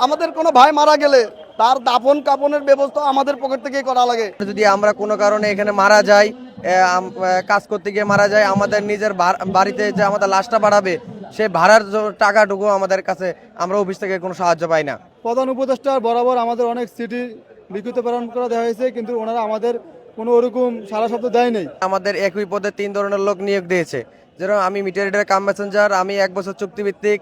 আমাদের কোনো ভাই মারা গেলে তার দাফন কাফনের ব্যবস্থা আমাদের পকেট থেকেই করা লাগে। যদি আমরা কোনো কারণে এখানে মারা যাই, কাজ করতে গিয়ে মারা যাই, আমাদের নিজের বাড়িতে যে আমাদের লাশটা বাড়াবে সেই ভাড়ার টাকাটুকু আমাদের কাছে আমরা অফিস থেকে কোনো সাহায্য পাই না। প্রধান উপদেষ্টার বরাবর আমাদের অনেক চিঠি লিখিত প্রেরণ করা দেওয়া হয়েছে, কিন্তু ওনারা আমাদের কোনো ওরকম সারা শব্দ দেয় নেই। আমাদের একই পদে 3 ধরনের লোক নিয়োগ দিয়েছে, যেরকম আমি মিটার রিডার কাম মেসেঞ্জার, আমি 1 বছর চুক্তিভিত্তিক,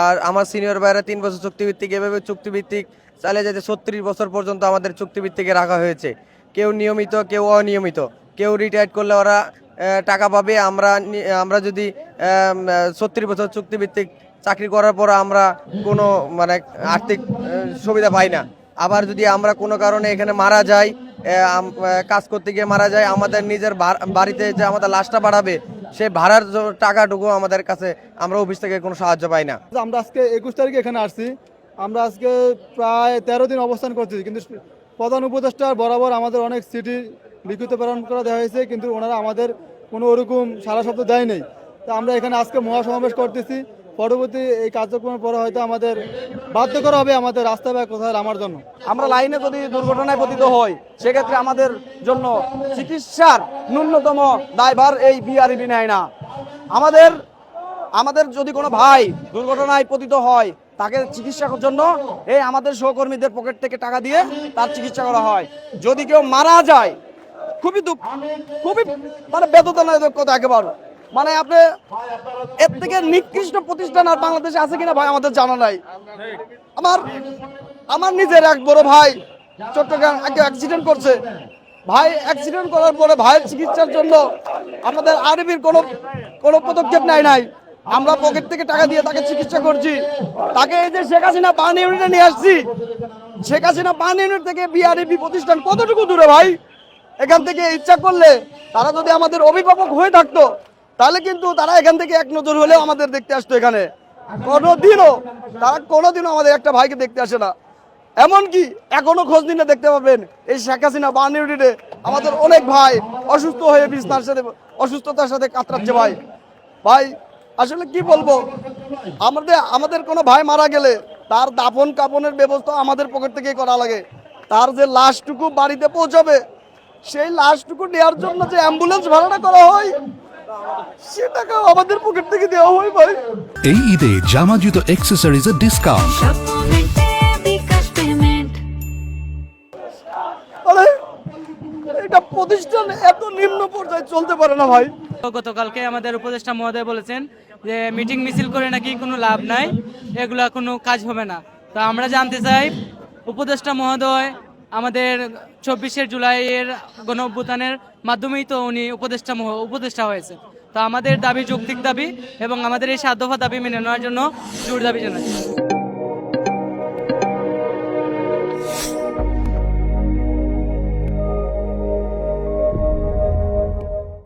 আর আমার সিনিয়র বাইরে 3 বছর চুক্তিভিত্তিক। এভাবে চুক্তিভিত্তিক চালিয়ে যেতে 36 বছর পর্যন্ত আমাদের চুক্তিভিত্তিকে রাখা হয়েছে। কেউ নিয়মিত, কেউ অনিয়মিত, কেউ রিটায়ার্ড করলে ওরা টাকা পাবে। আমরা যদি 36 বছর চুক্তিভিত্তিক চাকরি করার পর আমরা কোনো আর্থিক সুবিধা পাই না। আবার যদি আমরা কোনো কারণে এখানে মারা যাই, কাজ করতে গিয়ে মারা যায়, আমাদের নিজের বাড়িতে যে আমাদের লাশটা বাড়াবে সেই ভাড়ার টাকাটুকু আমাদের কাছে আমরা অফিস থেকে কোনো সাহায্য পাই না। আমরা আজকে 21 তারিখে এখানে আসছি। আমরা আজকে প্রায় 13 দিন অবস্থান করতেছি, কিন্তু প্রধান উপদেষ্টার বরাবর আমাদের অনেক চিঠি লিখিত প্রেরণ করা দেওয়া হয়েছে, কিন্তু ওনারা আমাদের কোনো ওরকম সারা শব্দ দেয় নেই। তো আমরা এখানে আজকে মহাসমাবেশ করতেছি। পরবর্তী এই কার্যক্রমের পরে হয়তো আমাদের বাধ্য করা হবে আমাদের রাস্তা বা কোথায় নামার জন্য। আমরা লাইনে যদি দুর্ঘটনায় পতিত হই, সেক্ষেত্রে আমাদের জন্য চিকিৎসার ন্যূনতম দায়ভার এই বিআরবি নেয় না। আমাদের যদি কোনো ভাই দুর্ঘটনায় পতিত হয়, তাকে চিকিৎসার জন্য এই আমাদের সহকর্মীদের পকেট থেকে টাকা দিয়ে তার চিকিৎসা করা হয়। যদি কেউ মারা যায়, খুবই বেদনাদায়ক কথা একেবারে। আপনি এর থেকে নিকৃষ্ট প্রতিষ্ঠান আর বাংলাদেশে আছে কিনা ভাই আমাদের জানা নাই। আমার নিজের এক বড় ভাই চট্টগ্রাম অ্যাক্সিডেন্ট করছে। ভাই অ্যাক্সিডেন্ট করার পরে ভাইয়ের চিকিৎসার জন্য আমাদের আরবির কোনো পদক্ষেপ নেয় নাই। আমরা পকেট থেকে টাকা দিয়ে তাকে চিকিৎসা করছি। তাকে এই যে শেখ হাসিনা বার্ন ইউনিটে নিয়ে আসছি। শেখ হাসিনা বার্ন ইউনিট থেকে বিআরবি প্রতিষ্ঠান কতটুকু দূরে ভাই? এখান থেকে ইচ্ছা করলে তারা যদি আমাদের অভিভাবক হয়ে থাকতো, তাহলে কিন্তু তারা এখান থেকে এক নজর হলেও আমাদের দেখতে আসতো। এখানে কোনোদিনও আমাদের একটা ভাইকে দেখতে আসে না। এমনকি এখনো খোঁজ নিলে দেখতে পাবেন এই শেখ হাসিনা বার্ন ইউনিটে আমাদের অনেক ভাই অসুস্থ হয়ে অসুস্থতার সাথে কাতরাচ্ছে। ভাই আসলে কি বলবো, আমাদের কোনো ভাই মারা গেলে তার দাফন কাফনের ব্যবস্থা আমাদের পকেট থেকেই করা লাগে। তার যে লাশটুকু বাড়িতে পৌঁছাবে, সেই লাশটুকু নেওয়ার জন্য যে অ্যাম্বুলেন্স ভাড়াটা করা হয়, সে টাকা আমাদের পকেট থেকে দেওয়া হয়। ভাই এই ঈদে জামা জুতো অ্যাক্সেসরিজের ডিসকাউন্ট। এটা প্রতিষ্ঠান এত নিম্ন পর্যায়ে চলতে পারে না ভাই। গতকালকে আমাদের উপদেষ্টা মহোদয় বলেছেন যে মিটিং মিছিল করে নাকি কোনো লাভ নাই, এগুলা কোনো কাজ হবে না। তো আমরা জানতে চাই, উপদেষ্টা মহোদয় আমাদের 24শে জুলাইয়ের গণ অভ্যুত্থানের মাধ্যমেই তো উনি উপদেষ্টা হয়েছে। তো আমাদের দাবি যৌক্তিক দাবি, এবং আমাদের এই 7 দফা দাবি মেনে নেওয়ার জন্য জোর দাবি জানাচ্ছি।